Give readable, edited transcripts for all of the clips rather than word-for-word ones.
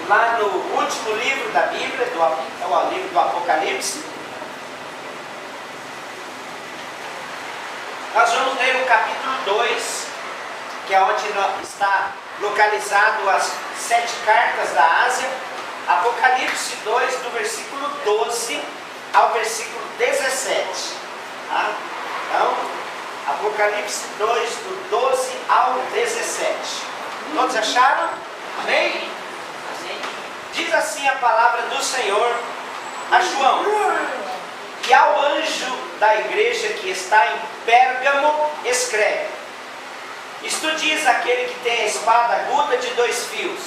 lá no último livro da Bíblia, o livro do Apocalipse. Nós vamos ler o capítulo 2, que é onde está localizado as 7 cartas da Ásia. Apocalipse 2, do versículo 12 ao versículo 17. Tá? Então, Apocalipse 2, do 12 ao 17. Todos acharam? Amém? Diz assim a palavra do Senhor a João: e ao anjo da igreja que está em Pérgamo escreve: isto diz aquele que tem a espada aguda de 2 fios: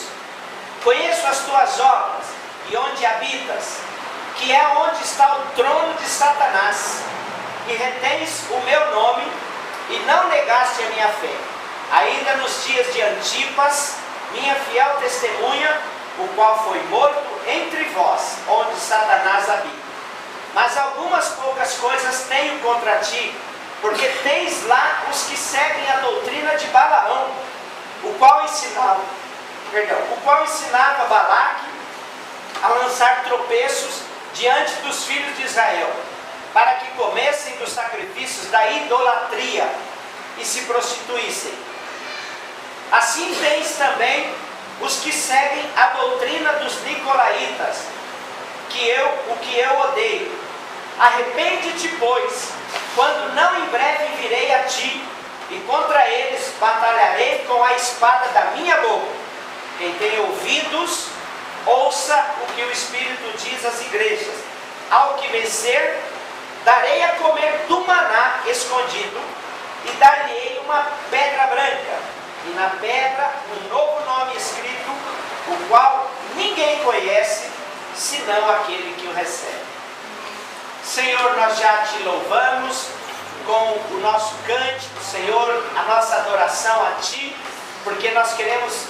conheço as tuas obras e onde habitas, que é onde está o trono de Satanás, e retens o meu nome e não negaste a minha fé, ainda nos dias de Antipas, minha fiel testemunha, o qual foi morto entre vós, onde Satanás habita. Mas algumas poucas coisas tenho contra ti, porque tens lá os que seguem a doutrina de Balaão, o qual ensinava Balaque a lançar tropeços diante dos filhos de Israel, para que comessem dos sacrifícios da idolatria e se prostituíssem. Assim tens também os que seguem a doutrina dos nicolaítas, o que eu odeio. Arrepende-te, pois, quando não em breve virei a ti, e contra eles batalharei com a espada da minha boca. Quem tem ouvidos, ouça o que o Espírito diz às igrejas. Ao que vencer, darei a comer do maná escondido, e dar-lhe-ei uma pedra branca, e na pedra um novo nome escrito, o qual ninguém conhece, senão aquele que o recebe. Senhor, nós já te louvamos com o nosso cântico, Senhor, a nossa adoração a ti, porque nós queremos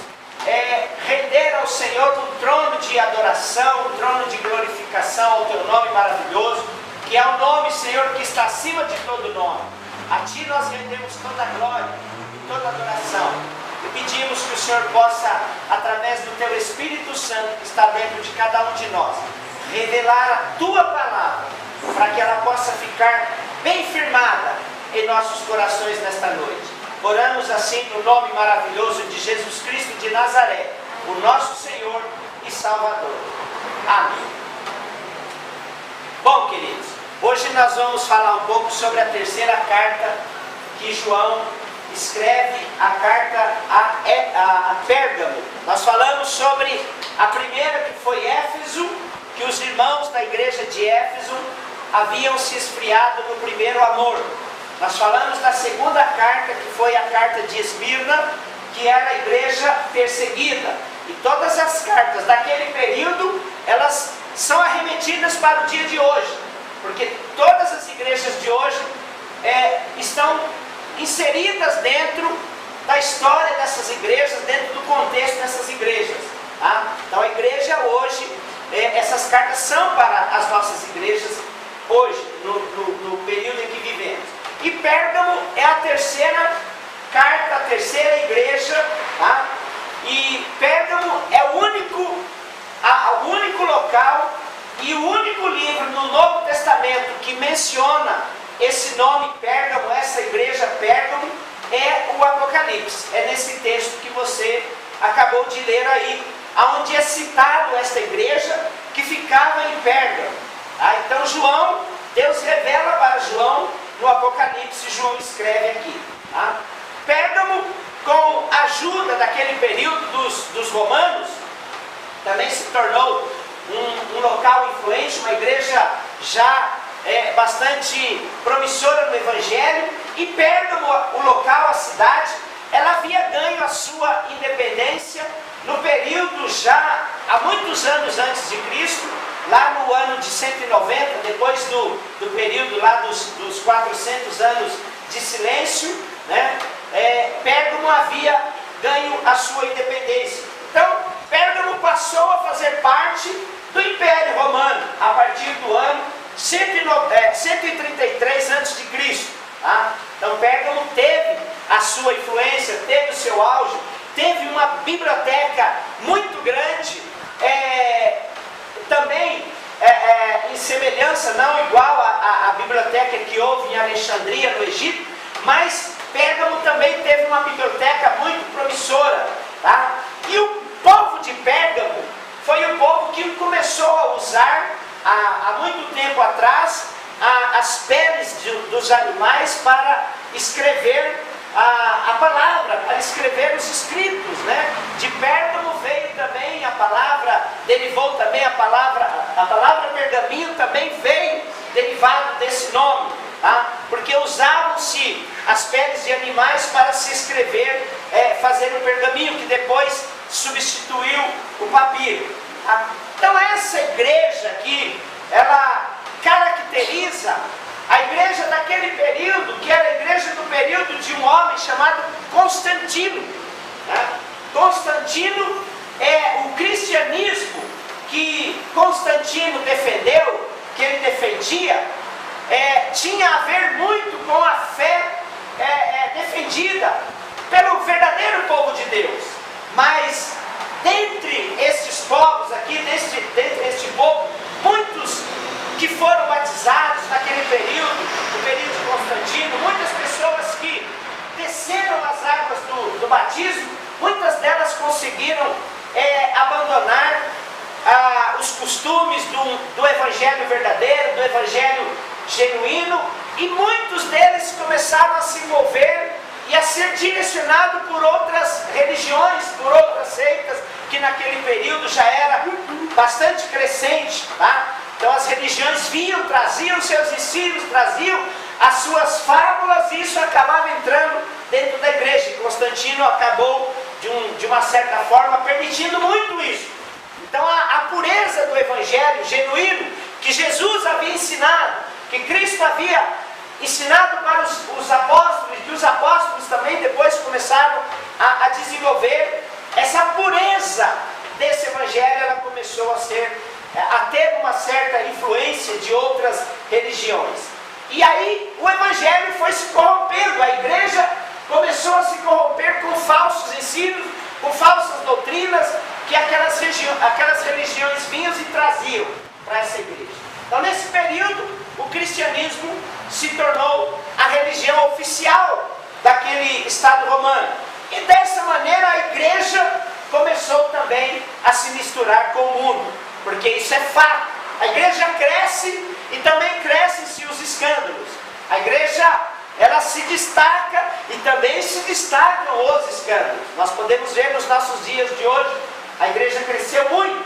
render ao Senhor um trono de adoração, um trono de glorificação ao teu nome maravilhoso, que é o nome, Senhor, que está acima de todo nome. A ti nós rendemos toda a glória e toda a adoração, e pedimos que o Senhor possa, através do teu Espírito Santo que está dentro de cada um de nós, revelar a tua palavra, para que ela possa ficar bem firmada em nossos corações nesta noite. Oramos assim no nome maravilhoso de Jesus Cristo de Nazaré, o nosso Senhor e Salvador. Amém. Bom, queridos, hoje nós vamos falar um pouco sobre a terceira carta que João escreve, a carta a Pérgamo. Nós falamos sobre a primeira, que foi Éfeso, que os irmãos da igreja de Éfeso haviam se esfriado no primeiro amor. Nós falamos da segunda carta, que foi a carta de Esmirna, que era a igreja perseguida. E todas as cartas daquele período, elas são arremetidas para o dia de hoje, porque todas as igrejas de hoje estão inseridas dentro da história dessas igrejas, dentro do contexto dessas igrejas. Tá? Então a igreja hoje, essas cartas são para as nossas igrejas hoje, no período em que vivemos. E Pérgamo é a terceira carta, a terceira igreja, tá? E Pérgamo é o único local e o único livro no Novo Testamento que menciona esse nome Pérgamo, essa igreja Pérgamo, é o Apocalipse. É nesse texto que você acabou de ler aí, onde é citado esta igreja que ficava em Pérgamo. Tá? Então Deus revela para João no Apocalipse, João escreve aqui. Tá? Pérgamo, com a ajuda daquele período dos romanos, também se tornou um local influente, uma igreja já bastante promissora no Evangelho. E Pérgamo, o local, a cidade, ela havia ganho a sua independência no período já há muitos anos antes de Cristo, lá no ano de 190, depois do período lá dos 400 anos de silêncio, né? Pérgamo havia ganho a sua independência. Então, Pérgamo passou a fazer parte do Império Romano a partir do ano 133 a.C. Tá? Então, Pérgamo teve a sua influência, teve o seu auge, teve uma biblioteca muito grande biblioteca que houve em Alexandria, no Egito, mas Pérgamo também teve uma biblioteca muito promissora, tá? E o povo de Pérgamo foi o povo que começou a usar, há muito tempo atrás, as peles dos animais para escrever a palavra, para escrever os escritos, né? De Pérgamo veio também a palavra, derivou também a palavra pergaminho também veio derivado desse nome, tá? Porque usavam-se as peles de animais para se escrever, fazer o pergaminho, que depois substituiu o papiro, tá? Então essa igreja aqui, ela caracteriza a igreja daquele período, que era a igreja do período de um homem chamado Constantino, né? Constantino é o cristianismo que Constantino defendeu, que ele defendia, tinha a ver muito com a fé defendida pelo verdadeiro povo de Deus. Mas dentre estes povos aqui, dentre este povo, muitos que foram batizados naquele período, no período de Constantino, muitas pessoas que desceram as águas do batismo, muitas delas conseguiram abandonar os costumes do evangelho verdadeiro, do evangelho genuíno, e muitos deles começaram a se envolver e a ser direcionados por outras religiões, por outras seitas, que naquele período já era bastante crescente, tá? Então as religiões vinham, traziam seus ensinos, traziam as suas fábulas, e isso acabava entrando dentro da igreja. E Constantino acabou, de uma certa forma, permitindo muito isso. Então a pureza do evangelho genuíno, que Jesus havia ensinado, que Cristo havia ensinado para os apóstolos, que os apóstolos também depois começaram a desenvolver, essa pureza desse evangelho, ela começou a ter uma certa influência de outras religiões. E aí o evangelho foi se corrompendo, a igreja começou a se corromper com falsos ensinos, com falsas doutrinas, que aquelas religiões vinham e traziam para essa igreja. Então nesse período, o cristianismo se tornou a religião oficial daquele Estado romano. E dessa maneira a igreja começou também a se misturar com o mundo, porque isso é fato. A igreja cresce e também crescem-se os escândalos. A igreja, ela se destaca e também se destacam os escândalos. Nós podemos ver nos nossos dias de hoje, a igreja cresceu muito,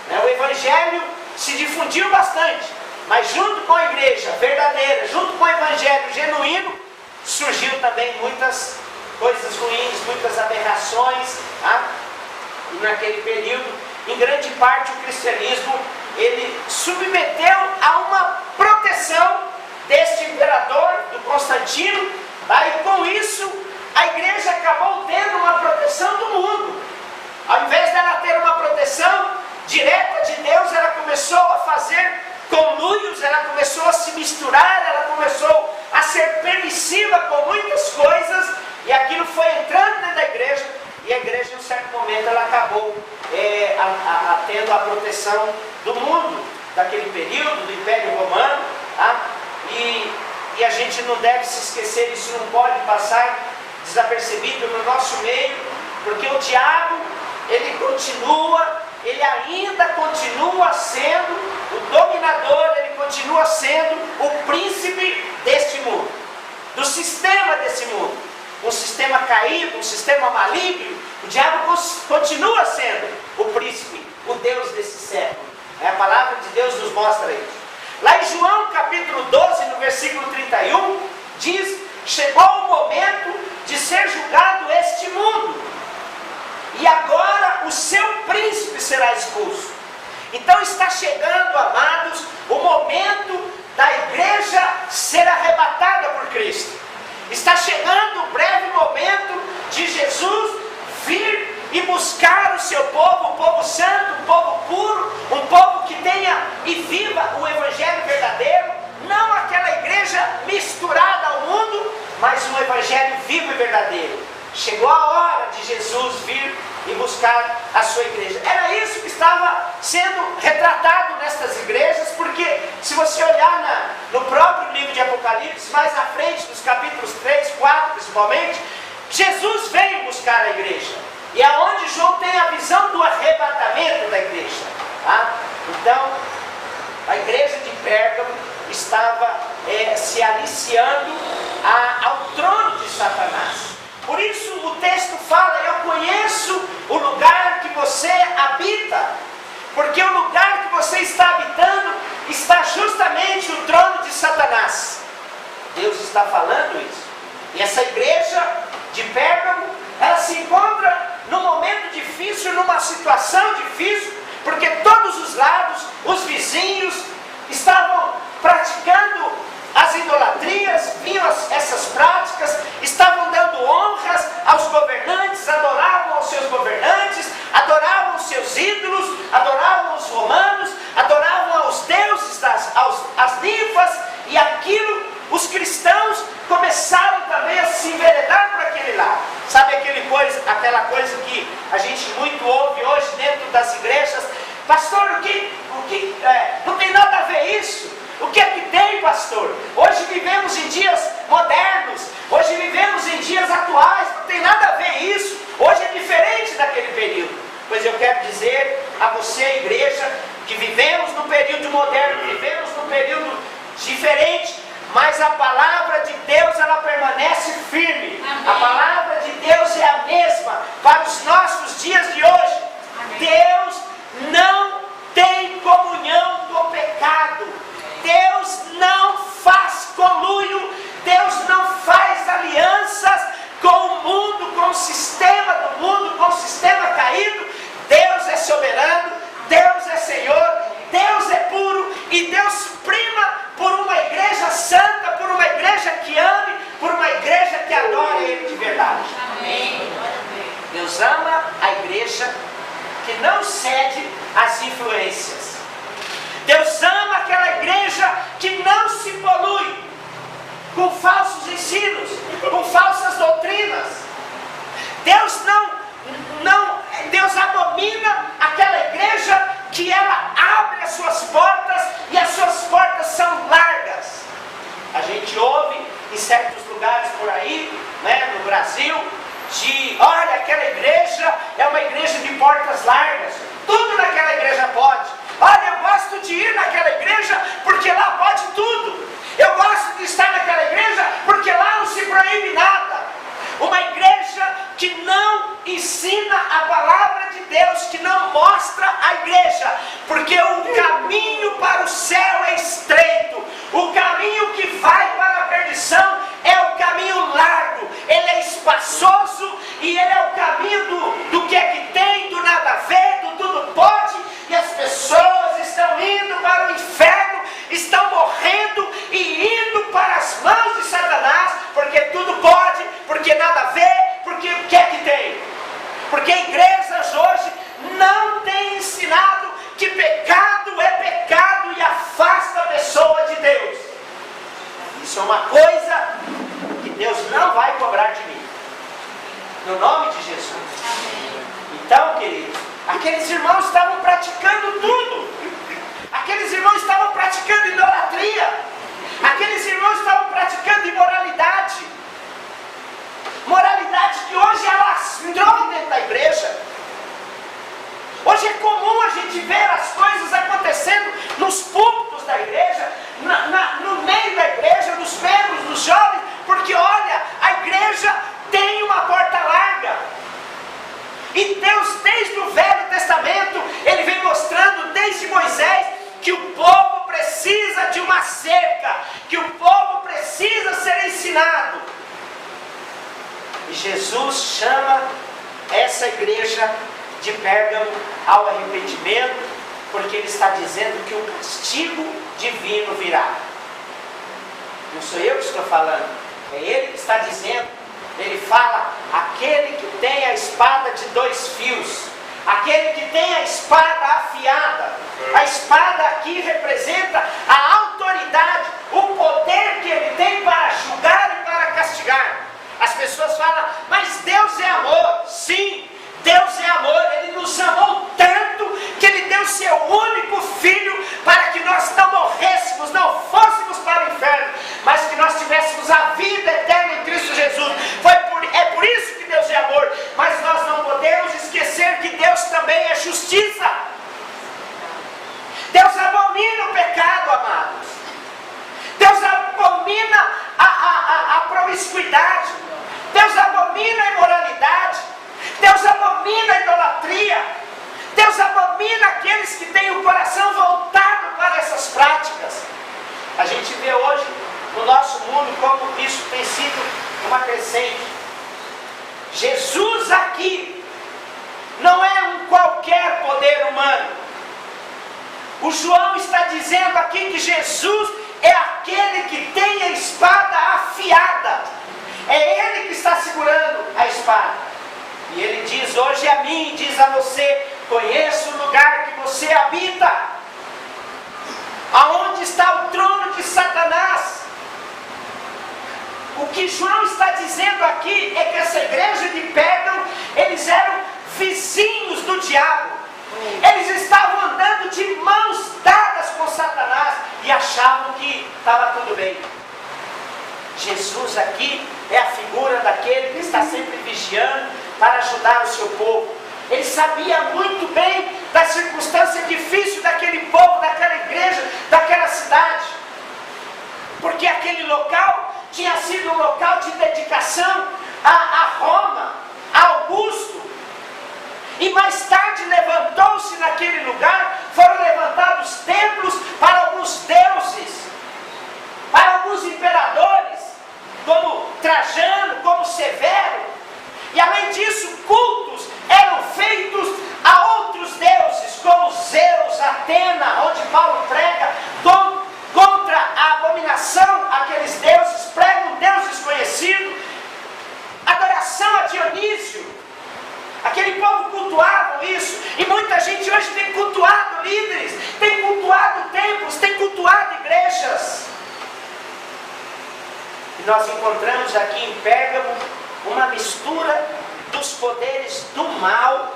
né? O evangelho se difundiu bastante, mas junto com a igreja verdadeira, junto com o evangelho genuíno, surgiu também muitas coisas ruins, muitas aberrações, tá? E naquele período, em grande parte, o cristianismo, ele submeteu a uma proteção deste imperador, do Constantino, tá? E com isso, a igreja acabou tendo uma proteção do mundo. Ao invés dela ter uma proteção direta de Deus, ela começou a fazer conluios, ela começou a se misturar, ela começou a ser permissiva com muitas coisas, e aquilo foi entrando dentro da igreja, e a igreja em um certo momento ela acabou tendo a proteção do mundo, daquele período, do Império Romano, tá? E a gente não deve se esquecer, isso não pode passar desapercebido no nosso meio, porque o diabo, ele ainda continua sendo o dominador, ele continua sendo o príncipe deste mundo, do sistema desse mundo. Um sistema caído, um sistema maligno, o diabo continua sendo o príncipe, o Deus desse século. A palavra de Deus nos mostra isso. Lá em João capítulo 12, no versículo 31, diz: chegou o momento de ser julgado este mundo, e agora o seu príncipe será expulso. Então está chegando, amados, o momento da igreja ser arrebatada por Cristo. Está chegando o breve momento de Jesus vir e buscar o seu povo, um povo santo, um povo puro, um povo que tenha e viva o evangelho verdadeiro, não aquela igreja misturada ao mundo, mas um evangelho vivo e verdadeiro. Chegou a hora de Jesus vir e buscar a sua igreja. Era isso que estava sendo retratado nestas igrejas, porque se você olhar no próprio livro de Apocalipse, mais à frente, nos capítulos 3, 4 principalmente, Jesus veio buscar a igreja. E é onde João tem a visão do arrebatamento da igreja. Tá? Então, a igreja de Pérgamo estava se aliciando ao trono de Satanás. Por isso o texto fala: eu conheço o lugar que você habita, porque o lugar que você está habitando está justamente o trono de Satanás. Deus está falando isso. E essa igreja de Pérgamo, ela se encontra num momento difícil, numa situação difícil, porque todos os lados, os vizinhos estavam praticando as idolatrias, vinham essas práticas, estavam dando honras aos governantes, adoravam aos seus governantes, adoravam os seus ídolos, adoravam os romanos, adoravam aos deuses, as ninfas, e aquilo, os cristãos começaram também a se enveredar por aquele lado. Sabe aquela coisa que a gente muito ouve hoje dentro das igrejas? Pastor, não tem nada a ver isso. O que é que tem, pastor? Hoje vivemos em dias modernos, hoje vivemos em dias atuais, não tem nada a ver isso. Hoje é diferente daquele período. Pois eu quero dizer a você, igreja, que vivemos num período moderno, vivemos num período diferente, mas a palavra de Deus, ela permanece firme. Amém. A palavra de Deus é a mesma para os nossos dias de hoje. Amém. Deus não tem comunhão com o pecado. Deus não faz conluio. Deus não faz alianças com o mundo, com o sistema do mundo, com o sistema caído. Deus é soberano, Deus é Senhor, Deus é puro, e Deus prima por uma igreja santa, por uma igreja que ame, por uma igreja que adore Ele de verdade. Amém. Deus ama a igreja que não cede às influências. Deus ama aquela igreja que não se polui com falsos ensinos, com falsas doutrinas. Deus abomina aquela igreja que ela abre as suas portas e as suas portas são largas. A gente ouve em certos lugares por aí, no Brasil, olha, aquela igreja é uma igreja de portas largas, tudo naquela igreja pode. Olha, eu gosto de ir naquela igreja porque lá pode tudo. Eu gosto de estar naquela igreja porque lá não se proíbe nada. Uma igreja que não ensina a palavra de Deus, que não mostra a igreja, porque o caminho para o céu é estreito, o caminho que vai para a perdição é o caminho largo, ele é espaçoso e ele é o caminho do que é que tem, do nada a ver, do tudo pode, e as pessoas estão indo para o inferno, estão morrendo e indo para as mãos de Satanás, porque tudo pode, porque nada a ver, porque o que é que tem? Porque igrejas hoje não têm ensinado que pecado é pecado e afasta a pessoa de Deus. Isso é uma coisa que Deus não vai cobrar de mim, no nome de Jesus. Então, queridos, aqueles irmãos estavam praticando tudo. Aqueles irmãos estavam praticando idolatria. Aqueles irmãos estavam praticando imoralidade. Moralidade que hoje ela entrou dentro da igreja. Hoje é comum a gente ver as coisas acontecendo nos púlpitos da igreja, no meio da igreja, nos membros, nos jovens, porque olha, a igreja tem uma porta larga. E Deus, desde o Velho Testamento, Ele vem mostrando desde Moisés que o povo precisa de uma cerca, que o povo precisa ser ensinado. E Jesus chama essa igreja de Pérgamo ao arrependimento, porque Ele está dizendo que o castigo divino virá. Não sou eu que estou falando, é Ele que está dizendo. Ele fala, aquele que tem a espada de 2 fios, aquele que tem a espada afiada. A espada aqui representa a autoridade, o poder que Ele tem para julgar e para castigar. As pessoas falam, mas Deus é amor. Sim, Deus é amor. Ele nos amou tanto que Ele deu seu único Filho para que nós não morrêssemos, não fôssemos para o inferno, mas que nós tivéssemos uma crescente. Jesus aqui não é um qualquer poder humano. O João está dizendo aqui que Jesus é aquele que tem a espada afiada. É Ele que está segurando a espada. E Ele diz hoje a mim, diz a você: conheço o lugar que você habita, aonde está o trono de Satanás. O que João está dizendo aqui é que essa igreja de Pérgamo, eles eram vizinhos do diabo. Eles estavam andando de mãos dadas com Satanás e achavam que estava tudo bem. Jesus aqui é a figura daquele que está sempre vigiando para ajudar o seu povo. Ele sabia muito bem da circunstância difícil daquele povo, daquela igreja, daquela cidade. Porque aquele local tinha sido um local de dedicação a Roma, a Augusto. E mais tarde levantou-se naquele lugar, foram levantados templos para alguns deuses, para alguns imperadores, como Trajano, como Severo. E além disso, cultos eram feitos a outros deuses, como Zeus, Atena, onde Paulo prega contra a abominação, aqueles deuses, prega um Deus desconhecido. Adoração a Dionísio. Aquele povo cultuava isso, e muita gente hoje tem cultuado líderes, tem cultuado templos, tem cultuado igrejas. E nós encontramos aqui em Pérgamo uma mistura dos poderes do mal,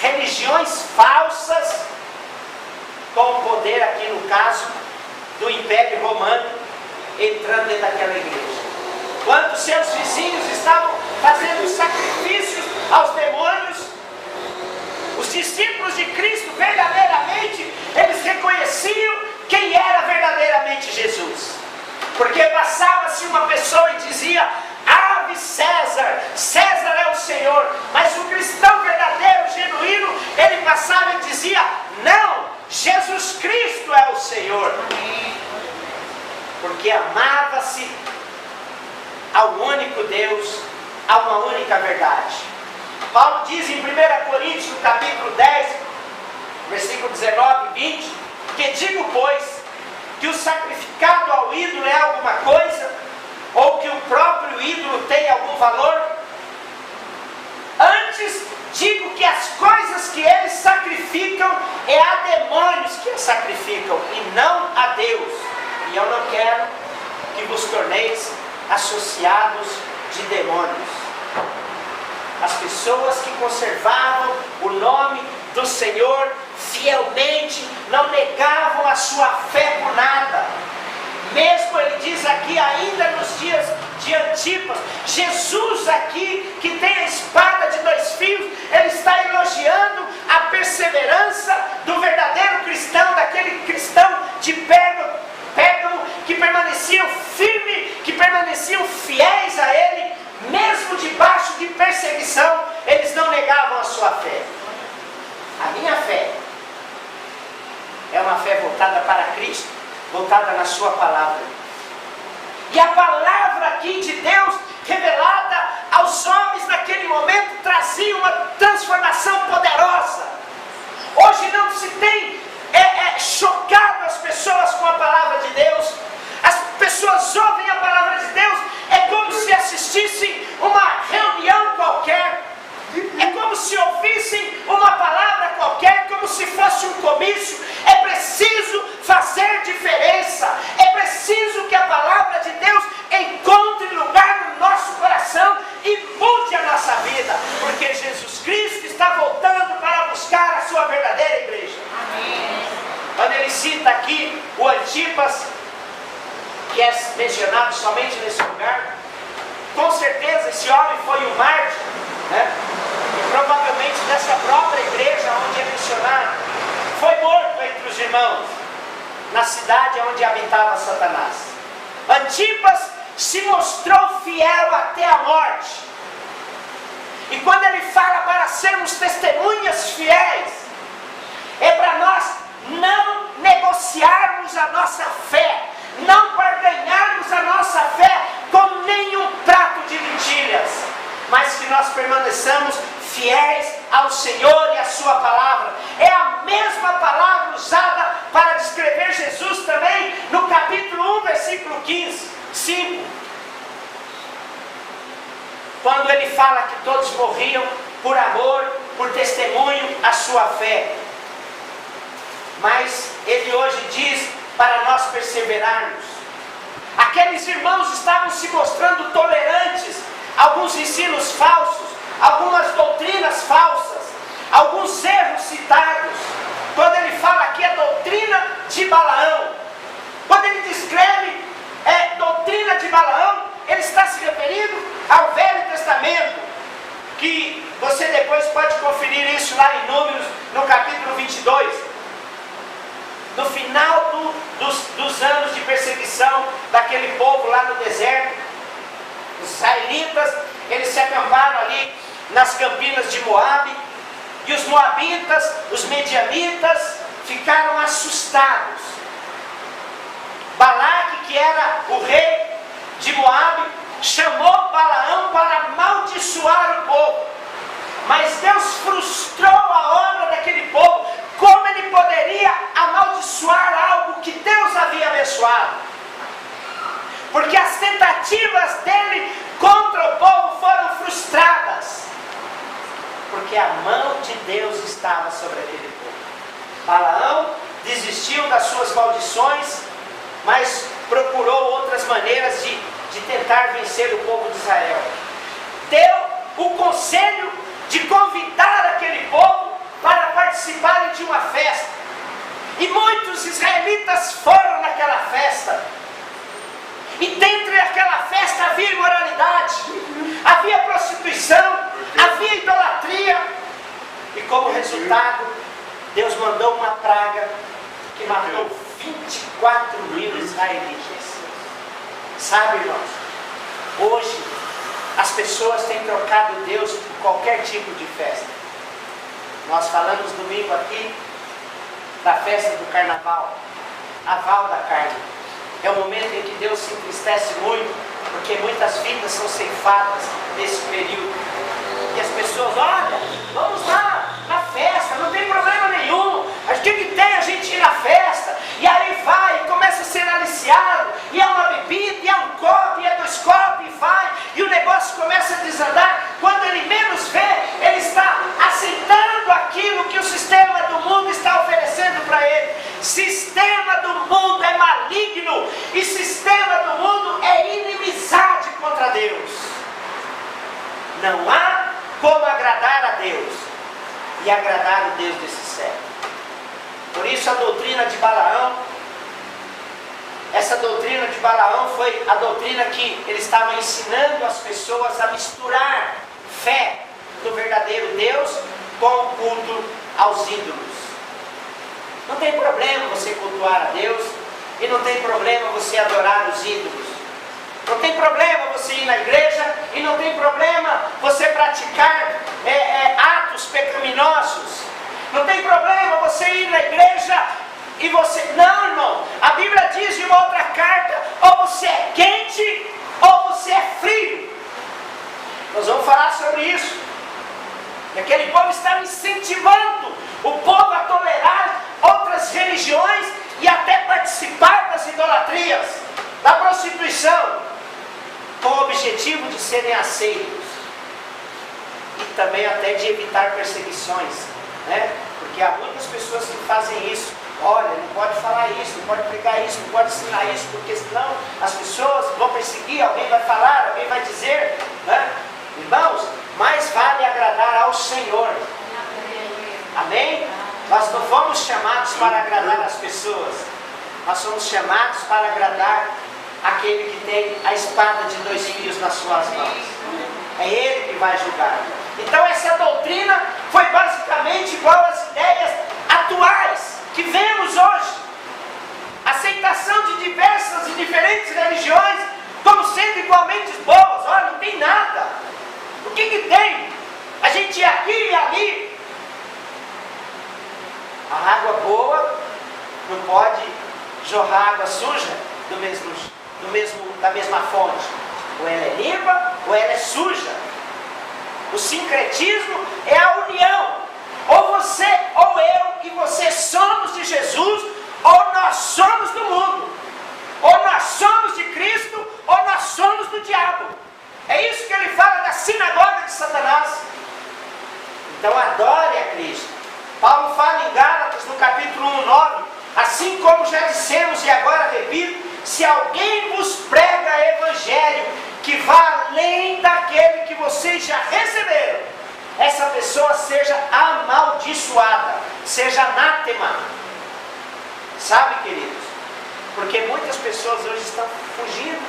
religiões falsas, com o poder aqui no caso do Império Romano entrando dentro daquela igreja. Quando seus vizinhos estavam fazendo sacrifícios aos demônios, os discípulos de Cristo verdadeiramente, eles reconheciam quem era verdadeiramente Jesus. Porque passava-se uma pessoa e dizia: ave César, César é o Senhor. Mas o cristão verdadeiro, genuíno, ele passava e dizia: não, Jesus Cristo é o Senhor. Porque amava-se ao único Deus, a uma única verdade. Paulo diz em 1 Coríntios, no capítulo 10, versículo 19 e 20, que digo, pois, que o sacrificado ao ídolo é alguma coisa, ou que o próprio ídolo tem algum valor? Antes, digo que as coisas que eles sacrificam é a demônios que as sacrificam, e não a Deus. E eu não quero que vos torneis associados de demônios. As pessoas que conservavam o nome do Senhor fielmente, não negavam a sua fé por nada. Mesmo ele diz aqui, ainda nos dias de Antipas, Jesus aqui, que tem a espada de dois fios, ele está elogiando a perseverança do verdadeiro cristão, daquele cristão de Pérgamo, que permaneciam firmes, que permaneciam fiéis a ele, mesmo debaixo de perseguição, eles não negavam a sua fé. A minha fé é uma fé voltada para Cristo, voltada na sua palavra. E a palavra aqui de Deus, revelada aos homens naquele momento, trazia uma transformação poderosa. Hoje não se tem chocado as pessoas com a palavra de Deus. As pessoas ouvem a palavra de Deus, é como se assistissem uma reunião qualquer, é como se ouvissem uma palavra qualquer, como se fosse um comício. É preciso fazer diferença, é preciso que a palavra de Deus encontre lugar no nosso coração e mude a nossa vida, porque Jesus Cristo está voltando para buscar a sua verdadeira igreja. Amém. Quando ele cita aqui o Antipas, que é mencionado somente nesse lugar, com certeza esse homem foi um mártir, né? E provavelmente dessa própria igreja onde é mencionado, foi morto entre os irmãos, na cidade onde habitava Satanás. Antipas se mostrou fiel até a morte. E quando ele fala para sermos testemunhas fiéis, é para nós não negociarmos a nossa fé, não barganharmos a nossa fé com nenhum fiéis ao Senhor e à sua palavra. É a mesma palavra usada para descrever Jesus também no capítulo 1, versículo 15, 5. Quando ele fala que todos morriam por amor, por testemunho à sua fé. Mas ele hoje diz para nós perseverarmos. Aqueles irmãos estavam se mostrando tolerantes a alguns ensinos falsos, algumas doutrinas falsas, alguns erros citados. Quando ele fala aqui a doutrina de Balaão, quando ele descreve doutrina de Balaão, ele está se referindo ao Velho Testamento, que você depois pode conferir isso lá em Números, no capítulo 22. No final dos anos de perseguição daquele povo lá no deserto, os israelitas, eles se acamparam ali nas campinas de Moabe, e os moabitas, os medianitas, ficaram assustados. Balaque, que era o rei de Moabe, chamou Balaão para amaldiçoar o povo. Mas Deus frustrou a obra daquele povo. Como ele poderia amaldiçoar algo que Deus havia abençoado? Porque as tentativas dele contra o povo foram frustradas. Porque a mão de Deus estava sobre aquele povo. Balaão desistiu das suas maldições, mas procurou outras maneiras de tentar vencer o povo de Israel. Deu o conselho de convidar aquele povo para participarem de uma festa. E muitos israelitas foram naquela festa. E dentro daquela festa havia imoralidade, havia prostituição, havia idolatria. E como resultado, Deus mandou uma praga que matou 24 mil israelitas. Sabe, irmãos, hoje as pessoas têm trocado Deus por qualquer tipo de festa. Nós falamos domingo aqui da festa do carnaval, a Val da Carne. É um momento em que Deus se entristece muito, porque muitas vidas são ceifadas nesse período. E as pessoas, olha, vamos lá na festa, não tem problema nenhum. O que tem a gente ir na festa? E aí vai, e começa a ser aliciado, e é uma bebida, e é um copo, e é 2 copos, e vai, e o negócio começa a desandar. Quando ele menos vê, ele está aceitando aquilo que o sistema do mundo está oferecendo para ele. Sistema do mundo é maligno, e sistema do mundo é inimizade contra Deus. Não há como agradar a Deus e agradar o Deus desse século. Por isso a doutrina de Balaão, essa doutrina de Balaão foi a doutrina que ele estava ensinando as pessoas a misturar fé no verdadeiro Deus com o culto aos ídolos. Não tem problema você cultuar a Deus, e não tem problema você adorar os ídolos. Não tem problema você ir na igreja, e não tem problema você praticar atos pecaminosos. Não tem problema você ir na igreja e você... Não, irmão. A Bíblia diz em uma outra carta, ou você é quente, ou você é frio. Nós vamos falar sobre isso. E aquele povo estava incentivando o povo a tolerar outras religiões e até participar das idolatrias, da prostituição, com o objetivo de serem aceitos. E também até de evitar perseguições, né? Porque há muitas pessoas que fazem isso. Olha, não pode falar isso, não pode pregar isso, não pode ensinar isso, porque senão as pessoas vão perseguir, alguém vai falar, alguém vai dizer, né? Irmãos, mais vale agradar ao Senhor. Amém? Nós não fomos chamados para agradar as pessoas. Nós somos chamados para agradar aquele que tem a espada de 2 fios nas suas mãos. É Ele que vai julgar. Então essa doutrina foi basicamente igual às ideias atuais que vemos hoje. Aceitação de diversas e diferentes religiões como sendo igualmente boas. Olha, não tem nada. O que tem? A gente ia aqui e ali. A água boa não pode jorrar água suja da mesma fonte. Ou ela é limpa ou ela é suja. O sincretismo é a união. Ou você, ou eu e você somos de Jesus, ou nós somos do mundo. Ou nós somos de Cristo, ou nós somos do diabo. É isso que ele fala da sinagoga de Satanás. Então adore a Cristo. Paulo fala em Gálatas, no capítulo 1:9, assim como já dissemos e agora repito, se alguém vos prega evangelho que vá além daquele que vocês já receberam, essa pessoa seja amaldiçoada, seja anátema. Sabe, queridos? Porque muitas pessoas hoje estão fugindo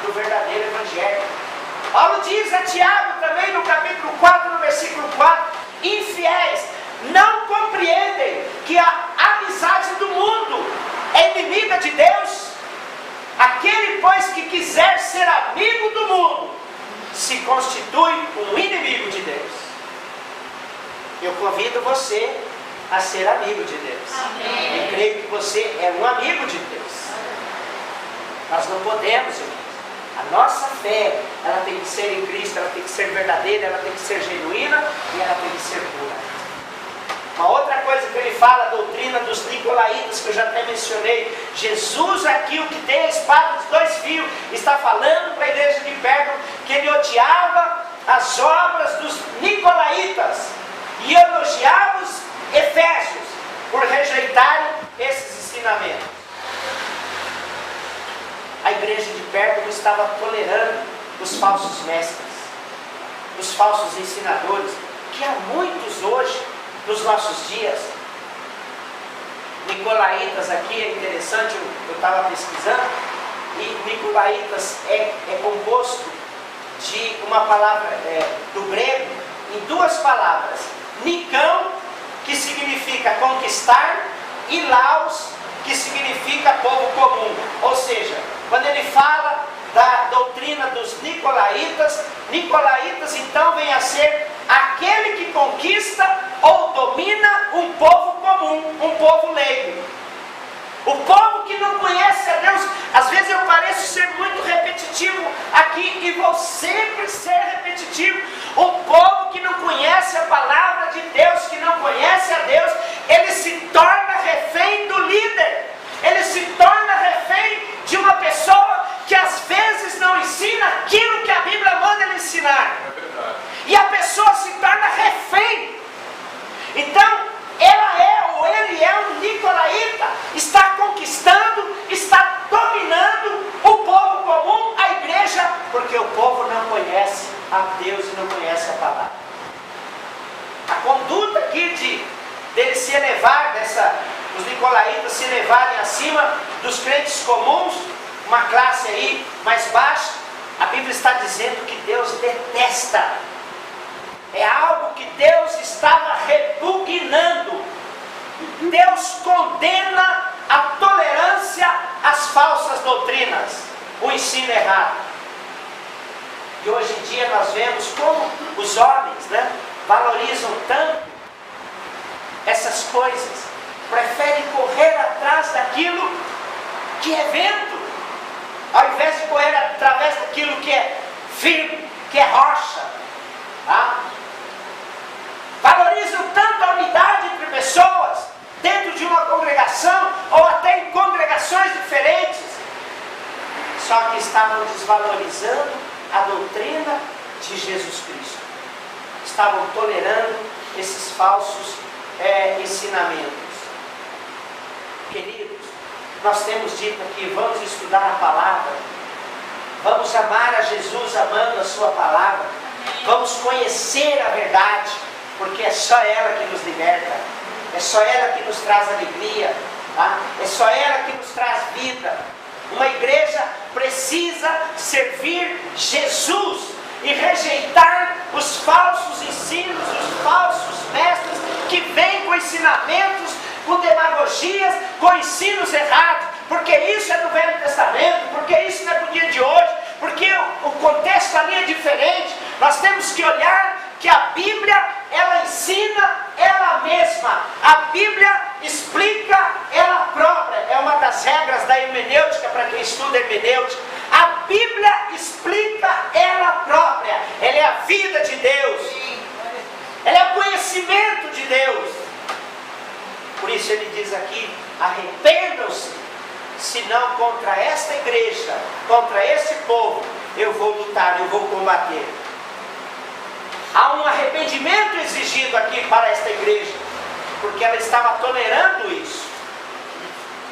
do verdadeiro evangelho. Paulo diz a Tiago também no capítulo 4, no versículo 4, infiéis, não compreendem que a amizade do mundo é inimiga de Deus? Aquele, pois, que quiser ser amigo do mundo, se constitui um inimigo de Deus. Eu convido você a ser amigo de Deus. Amém. Eu creio que você é um amigo de Deus. Nós não podemos, irmãos. A nossa fé, ela tem que ser em Cristo, ela tem que ser verdadeira, ela tem que ser genuína e ela tem que ser pura. Uma outra coisa que ele fala, a doutrina dos nicolaítas, que eu já até mencionei. Jesus aqui, o que tem a espada de dois fios, está falando para a igreja de Pérgamo que ele odiava as obras dos nicolaítas e elogiava os efésios por rejeitarem esses ensinamentos. A igreja de Pérgamo estava tolerando os falsos mestres, os falsos ensinadores, que há muitos hoje, nos nossos dias. Nicolaítas aqui é interessante, eu estava pesquisando, e Nicolaítas é composto de uma palavra do grego, em duas palavras, Nicão, que significa conquistar, e Laos, que significa povo comum. Ou seja, quando ele fala da doutrina dos nicolaítas, nicolaítas então vem a ser aquele que conquista ou domina um povo comum, um povo leigo. O povo que não conhece a Deus. Às vezes eu pareço ser muito repetitivo aqui e vou sempre ser repetitivo. O povo que não conhece a palavra de Deus, que não conhece a Deus, ele se torna refém do líder. Ele se torna refém de uma pessoa que às vezes não ensina aquilo que a Bíblia manda ele ensinar. E a pessoa se torna refém. Então, ela é ou ele é um nicolaíta, está conquistando, está dominando o povo comum, a igreja, porque o povo não conhece a Deus e não conhece a palavra. A conduta aqui dele se elevar, os nicolaítas se elevarem acima dos crentes comuns, uma classe aí mais baixa, a Bíblia está dizendo que Deus detesta. É algo que Deus estava repugnando. Deus condena a tolerância às falsas doutrinas, o ensino errado. E hoje em dia nós vemos como os homens valorizam tanto essas coisas, preferem correr atrás daquilo que é vento, ao invés de correr através daquilo que é firme, que é rocha. Tá? Valorizam tanto a unidade entre pessoas, dentro de uma congregação, ou até em congregações diferentes, só que estavam desvalorizando a doutrina de Jesus Cristo. Estavam tolerando esses falsos ensinamentos. Queridos, nós temos dito aqui, vamos estudar a palavra, vamos amar a Jesus amando a sua palavra, vamos conhecer a verdade, porque é só ela que nos liberta, é só ela que nos traz alegria, tá? É só ela que nos traz vida. Uma igreja precisa servir Jesus e rejeitar os falsos ensinos, os falsos mestres que vêm com ensinamentos, com demagogias, com ensinos errados, porque isso é do Velho Testamento, porque isso não é do dia de hoje, porque o contexto ali é diferente. Nós temos que olhar que a Bíblia, ela ensina ela mesma. A Bíblia explica ela própria. É uma das regras da hermenêutica, para quem estuda hermenêutica. A Bíblia explica ela própria. Ela é a vida de Deus. ela é o conhecimento de Deus. Por isso ele diz aqui, arrependam-se, senão contra esta igreja, contra este povo, eu vou lutar, eu vou combater. Há um arrependimento exigido aqui para esta igreja, porque ela estava tolerando isso.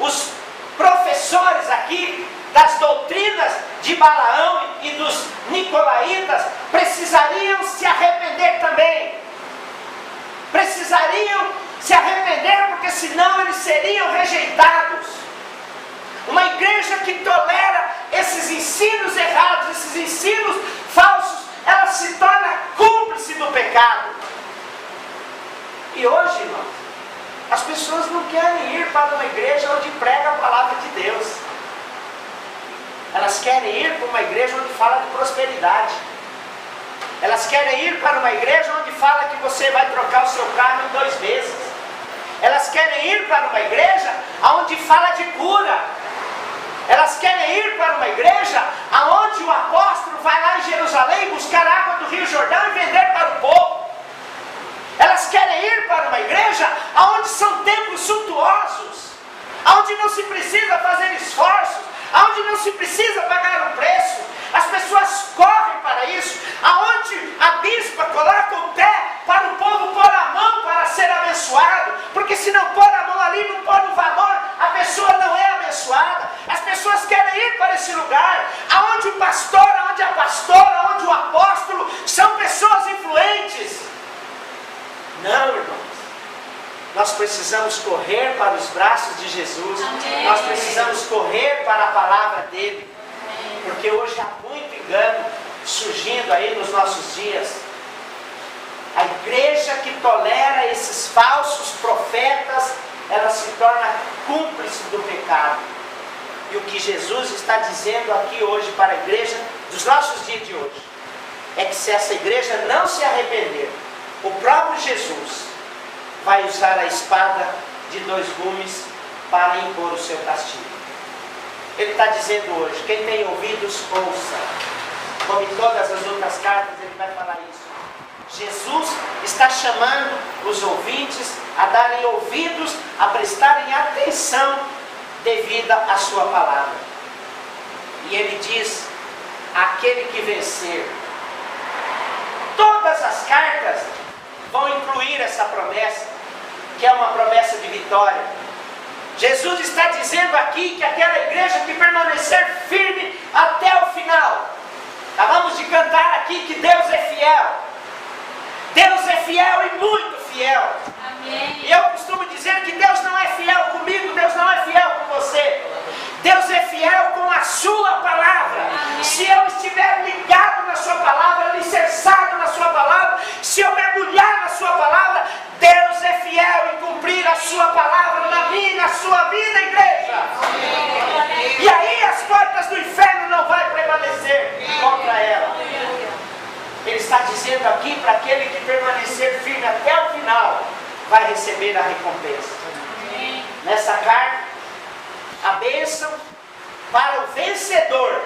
Os professores aqui das doutrinas de Balaão e dos nicolaítas precisariam se arrepender também. Precisariam se arrepender, porque senão eles seriam rejeitados. Uma igreja que tolera esses ensinos errados, esses ensinos falsos, ela se torna cúmplice do pecado. E hoje, irmãos, as pessoas não querem ir para uma igreja onde prega a palavra de Deus. Elas querem ir para uma igreja onde fala de prosperidade. Elas querem ir para uma igreja onde fala que você vai trocar o seu carro em 2 meses. Elas querem ir para uma igreja onde fala de cura. Elas querem ir para uma igreja onde o apóstolo vai lá em Jerusalém buscar água do Rio Jordão e vender para o povo. Elas querem ir para uma igreja onde são templos suntuosos, onde não se precisa fazer esforços, onde não se precisa pagar um preço. As pessoas correm para isso, aonde a bispa coloca o pé para o povo pôr a mão para ser abençoado, porque se não pôr a mão ali, não pôr o valor, a pessoa não é abençoada. As pessoas querem ir para esse lugar, aonde o pastor, aonde a pastora, aonde o apóstolo são pessoas influentes. Não, irmãos, nós precisamos correr para os braços de Jesus. Amém. Nós precisamos correr para a palavra dele. Amém. Porque hoje há muito engano surgindo aí nos nossos dias. A igreja que tolera esses falsos profetas, ela se torna cúmplice do pecado. E o que Jesus está dizendo aqui hoje para a igreja dos nossos dias de hoje é que se essa igreja não se arrepender, o próprio Jesus vai usar a espada de 2 gumes para impor o seu castigo. Ele está dizendo hoje, quem tem ouvidos, ouça. Como em todas as outras cartas, ele vai falar isso. Jesus está chamando os ouvintes a darem ouvidos, a prestarem atenção devida à sua palavra. E ele diz, aquele que vencer. Todas as cartas vão incluir essa promessa, que é uma promessa de vitória. Jesus está dizendo aqui que aquela igreja que permanecer firme até o final. Acabamos de cantar aqui que Deus é fiel. Deus é fiel e muito fiel. Amém. E eu costumo dizer que Deus não é fiel comigo, Deus não é fiel com você. Deus é fiel com a sua palavra. Amém. Se eu estiver ligado na sua palavra, alicerçado na sua palavra, se eu mergulhar na sua palavra, Deus é fiel em cumprir a sua palavra na minha e na sua vida, igreja. Amém. E aí as portas do inferno não vão prevalecer contra ela. Ele está dizendo aqui para aquele que permanecer firme até o final, vai receber a recompensa. Amém. Nessa carta, a bênção para o vencedor,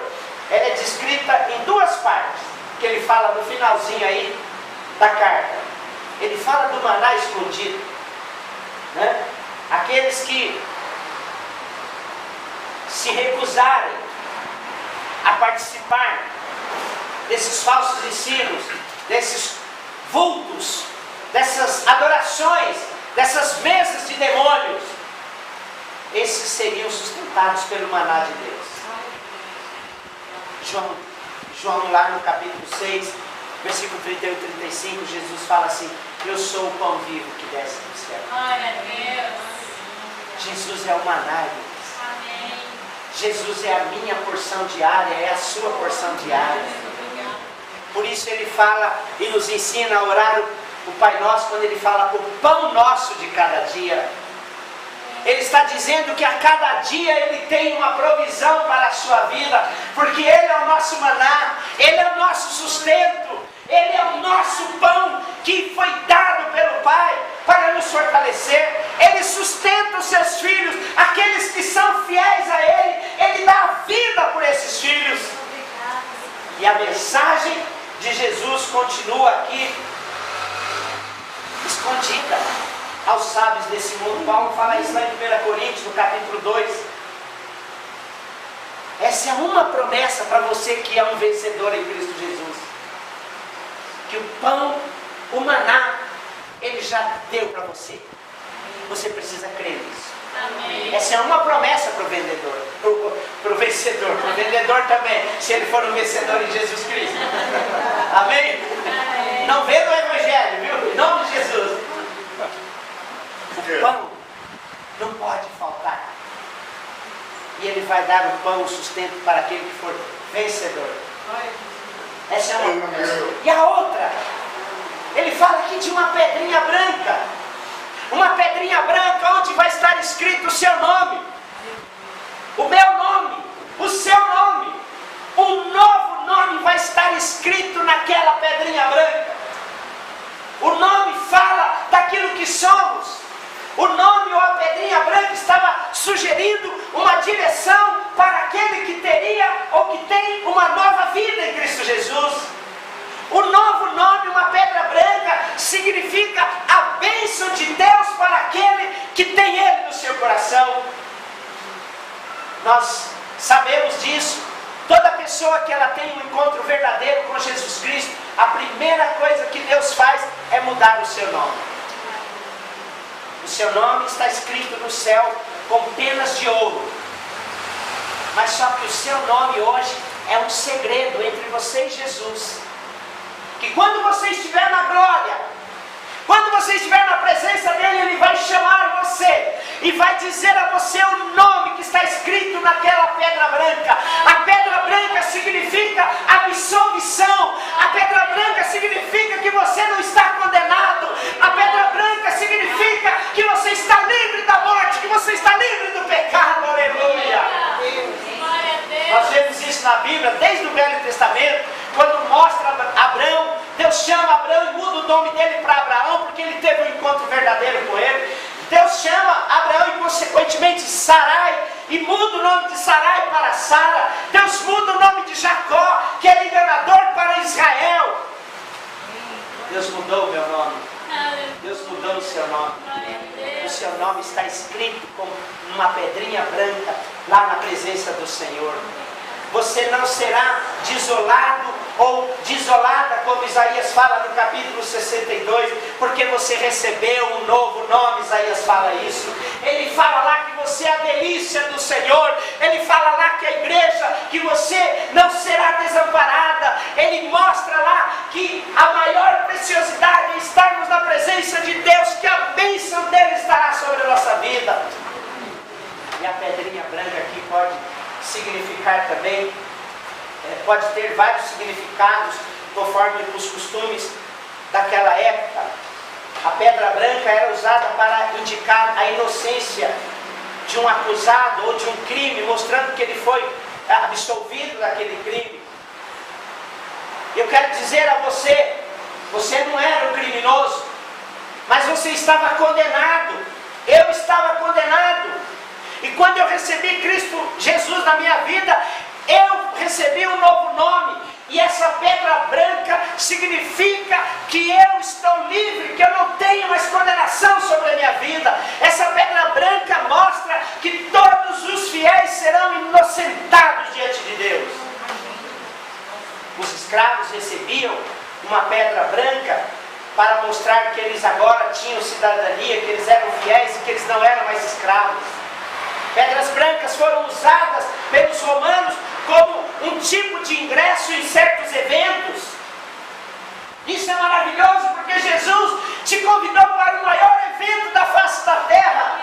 ela é descrita em 2 partes, que ele fala no finalzinho aí da carta. Ele fala do maná escondido, né? Aqueles que se recusarem a participar desses falsos ensinos, desses vultos, dessas adorações, dessas mesas de demônios, esses seriam sustentados pelo maná de Deus. João lá no capítulo 6, versículo 31 e 35, Jesus fala assim, eu sou o pão vivo que desce do céu. Jesus é o maná, Deus. Amém. Jesus é a minha porção diária, é a sua porção diária. Por isso ele fala e nos ensina a orar o Pai Nosso, quando ele fala o pão nosso de cada dia. Ele está dizendo que a cada dia ele tem uma provisão para a sua vida, porque ele é o nosso maná, ele é o nosso sustento, ele é o nosso pão que foi dado pelo Pai para nos fortalecer. Ele sustenta os seus filhos, aqueles que são fiéis a ele dá a vida por esses filhos. E a mensagem de Jesus continua aqui sábios desse mundo. Paulo fala isso lá em 1 Coríntios, no capítulo 2. Essa é uma promessa para você que é um vencedor em Cristo Jesus. Que o pão, o maná, Ele já deu para você. Você precisa crer nisso. Amém. Essa é uma promessa para o vendedor, para o vencedor, para o vendedor também, se ele for um vencedor em Jesus Cristo. Amém? Amém. Não vê no Evangelho, viu? Em nome de Jesus. O pão não pode faltar. E Ele vai dar o pão, o sustento para aquele que for vencedor. Essa é uma promessa. E a outra, Ele fala aqui de uma pedrinha branca. Uma pedrinha branca onde vai estar escrito o seu nome, o meu nome, o seu nome. Um novo nome vai estar escrito naquela pedrinha branca. O nome fala daquilo que somos. O nome ou a pedrinha branca estava sugerindo uma direção para aquele que teria ou que tem uma nova vida em Cristo Jesus. O novo nome, uma pedra branca, significa a bênção de Deus para aquele que tem Ele no seu coração. Nós sabemos disso. Toda pessoa que ela tem um encontro verdadeiro com Jesus Cristo, a primeira coisa que Deus faz é mudar o seu nome. O seu nome está escrito no céu com penas de ouro. Mas só que o seu nome hoje é um segredo entre você e Jesus. Que quando você estiver na glória, quando você estiver na presença dele, Ele vai chamar você e vai dizer a você o nome que está escrito naquela pedra branca. A pedra branca significa absolvição. A pedra branca significa que você não está condenado. A pedra branca significa que você está livre da morte, que você está livre do pecado. Aleluia! Nós vemos isso na Bíblia, desde o Velho Testamento, quando mostra Abraão. Deus chama Abraão e muda o nome dele para Abraão, porque ele teve um encontro verdadeiro com ele. Deus chama Abraão e consequentemente Sarai, e muda o nome de Sarai para Sara. Deus muda o nome de Jacó, que era enganador, para Israel. Deus mudou o meu nome. Deus mudou o seu nome. O seu nome está escrito como uma pedrinha branca lá na presença do Senhor. Você não será desolado ou desolada, como Isaías fala no capítulo 62, porque você recebeu um novo nome. Isaías fala isso. Ele fala lá que você é a delícia do Senhor. Ele fala lá que a igreja, que você não será desamparada. Ele mostra lá que a maior preciosidade é estarmos na presença de Deus, que a bênção dele estará sobre a nossa vida. E a pedrinha branca aqui pode significar também, pode ter vários significados conforme os costumes daquela época. A pedra branca era usada para indicar a inocência de um acusado ou de um crime, mostrando que ele foi absolvido daquele crime. Eu quero dizer a você, você não era um criminoso, mas você estava condenado. Eu estava condenado. E quando eu recebi Cristo Jesus na minha vida, eu recebi um novo nome. E essa pedra branca significa que eu estou livre, que eu não tenho mais condenação sobre a minha vida. Essa pedra branca mostra que todos os fiéis serão inocentados diante de Deus. Os escravos recebiam uma pedra branca para mostrar que eles agora tinham cidadania, que eles eram fiéis e que eles não eram mais escravos. Pedras brancas foram usadas pelos romanos como um tipo de ingresso em certos eventos. Isso é maravilhoso, porque Jesus te convidou para o maior evento da face da terra.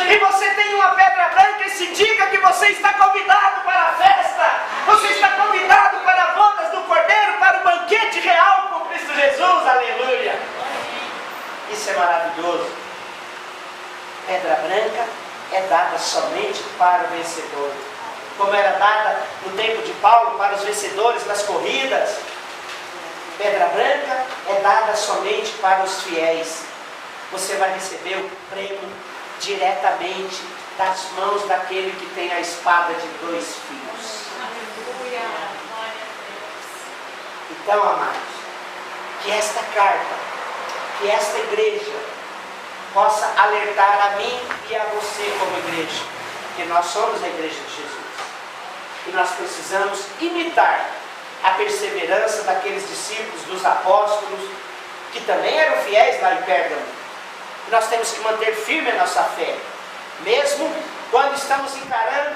E você tem uma pedra branca e se diga que você está convidado para a festa. Você está convidado para as bodas do Cordeiro, para o banquete real com Cristo Jesus. Aleluia! Isso é maravilhoso. Pedra branca é dada somente para o vencedor, como era dada no tempo de Paulo para os vencedores das corridas. Pedra branca é dada somente para os fiéis. Você vai receber o prêmio diretamente das mãos daquele que tem a espada de 2 fios. Aleluia, glória a Deus. Então, amados, que esta carta, que esta igreja possa alertar a mim e a você como igreja, que nós somos a igreja de Jesus. E nós precisamos imitar a perseverança daqueles discípulos, dos apóstolos, que também eram fiéis lá em Pérgamo. E nós temos que manter firme a nossa fé, mesmo quando estamos encarando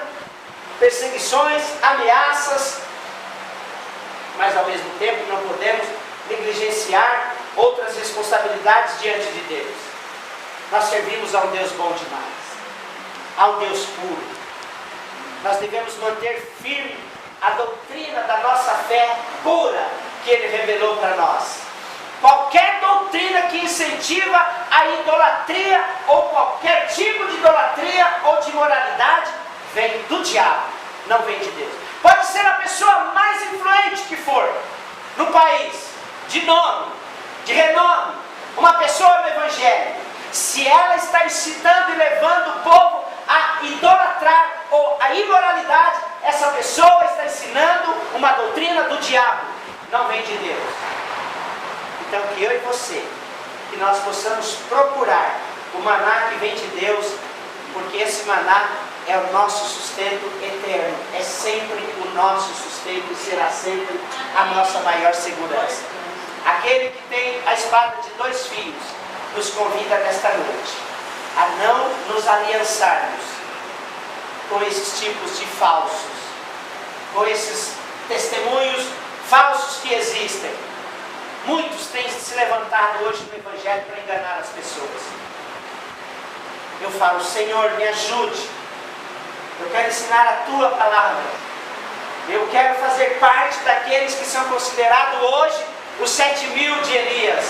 perseguições, ameaças, mas ao mesmo tempo não podemos negligenciar outras responsabilidades diante de Deus. Nós servimos a um Deus bom demais, a um Deus puro. Nós devemos manter firme a doutrina da nossa fé pura que Ele revelou para nós. Qualquer doutrina que incentiva a idolatria ou qualquer tipo de idolatria ou de imoralidade vem do diabo, não vem de Deus. Pode ser a pessoa mais influente que for no país, de nome, de renome, uma pessoa no Evangelho. Se ela está incitando e levando o povo a idolatrar ou a imoralidade, essa pessoa está ensinando uma doutrina do diabo, não vem de Deus. Então que eu e você, que nós possamos procurar o maná que vem de Deus, porque esse maná é o nosso sustento eterno, é sempre o nosso sustento e será sempre a nossa maior segurança. Aquele que tem a espada de 2 fios, nos convida nesta noite a não nos aliançarmos com esses tipos de falsos, com esses testemunhos falsos que existem. Muitos têm se levantado hoje no Evangelho para enganar as pessoas. Eu falo, Senhor, me ajude. Eu quero ensinar a Tua palavra. Eu quero fazer parte daqueles que são considerados hoje os 7.000 de Elias.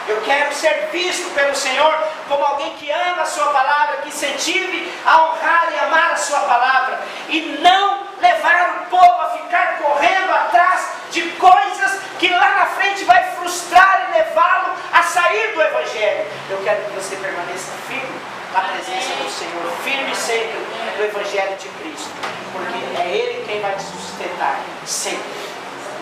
Eu quero ser visto pelo Senhor como alguém que ama a Sua palavra, que incentive a honrar e amar a Sua palavra, e não levar o povo a ficar correndo atrás de coisas que lá na frente vai frustrar e levá-lo a sair do Evangelho. Eu quero que você permaneça firme na presença do Senhor, firme sempre no Evangelho de Cristo, porque é Ele quem vai te sustentar sempre.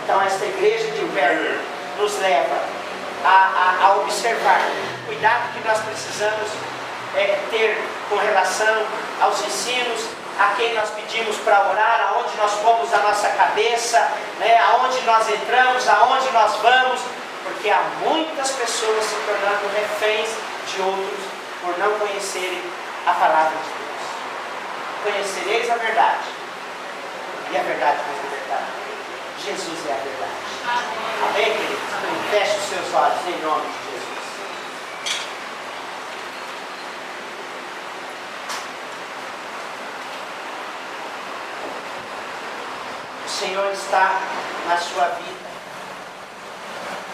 Então esta igreja de Pérgamo nos leva a observar o cuidado que nós precisamos ter com relação aos ensinos, a quem nós pedimos para orar, aonde nós pomos a nossa cabeça, aonde nós entramos, aonde nós vamos, porque há muitas pessoas se tornando reféns de outros por não conhecerem a palavra de Deus. Conhecereis a verdade, e a verdade vos libertará. Jesus é a verdade. Amém, queridos? Feche os seus olhos em nome de Jesus. O Senhor está na sua vida.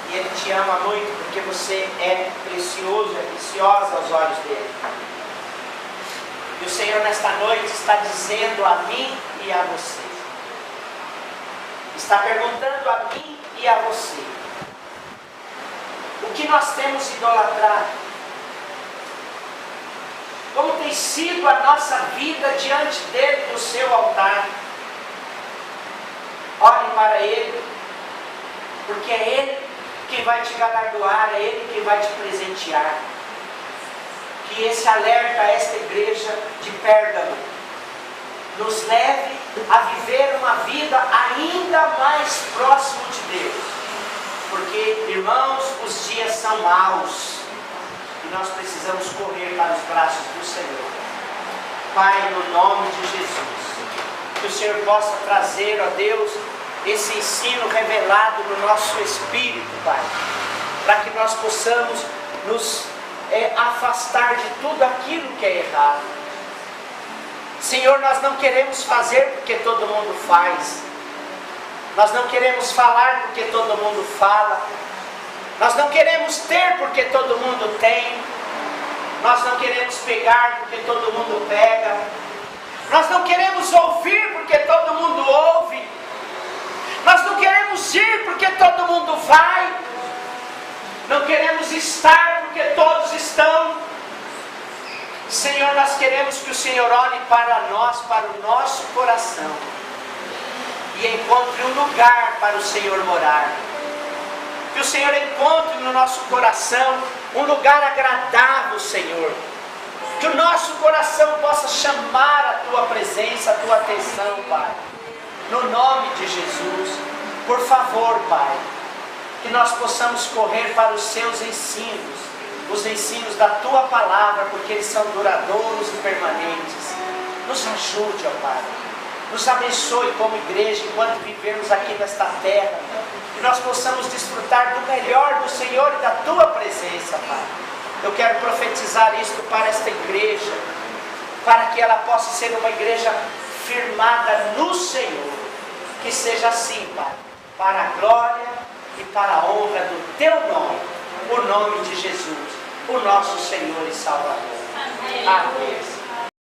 E Ele te ama muito porque você é precioso, é preciosa aos olhos dEle. E o Senhor nesta noite está dizendo a mim e a você. Está perguntando a mim e a você: o que nós temos idolatrado? Como tem sido a nossa vida diante dele, do seu altar? Olhe para Ele, porque é Ele quem vai te galardoar, é Ele quem vai te presentear. Que esse alerta a esta igreja de Pérgamo nos leve a viver uma vida ainda mais próximo de Deus. Porque, irmãos, os dias são maus e nós precisamos correr para os braços do Senhor. Pai, no nome de Jesus, que o Senhor possa trazer, ó Deus, esse ensino revelado no nosso espírito, Pai, para que nós possamos nos afastar de tudo aquilo que é errado. Senhor, nós não queremos fazer porque todo mundo faz. Nós não queremos falar porque todo mundo fala. Nós não queremos ter porque todo mundo tem. Nós não queremos pegar porque todo mundo pega. Nós não queremos ouvir porque todo mundo ouve. Nós não queremos ir porque todo mundo vai. Não queremos estar porque todos estão. Senhor, nós queremos que o Senhor olhe para nós, para o nosso coração, e encontre um lugar para o Senhor morar. Que o Senhor encontre no nosso coração um lugar agradável, Senhor. Que o nosso coração possa chamar a Tua presença, a Tua atenção, Pai. No nome de Jesus, por favor, Pai, que nós possamos correr para os Seus ensinos, os ensinos da Tua palavra, porque eles são duradouros e permanentes. Nos ajude, ó Pai. Nos abençoe como igreja enquanto vivemos aqui nesta terra. Que nós possamos desfrutar do melhor do Senhor e da Tua presença, Pai. Eu quero profetizar isto para esta igreja, para que ela possa ser uma igreja firmada no Senhor. Que seja assim, Pai, para a glória e para a honra do Teu nome, o nome de Jesus, o nosso Senhor e Salvador. Amém.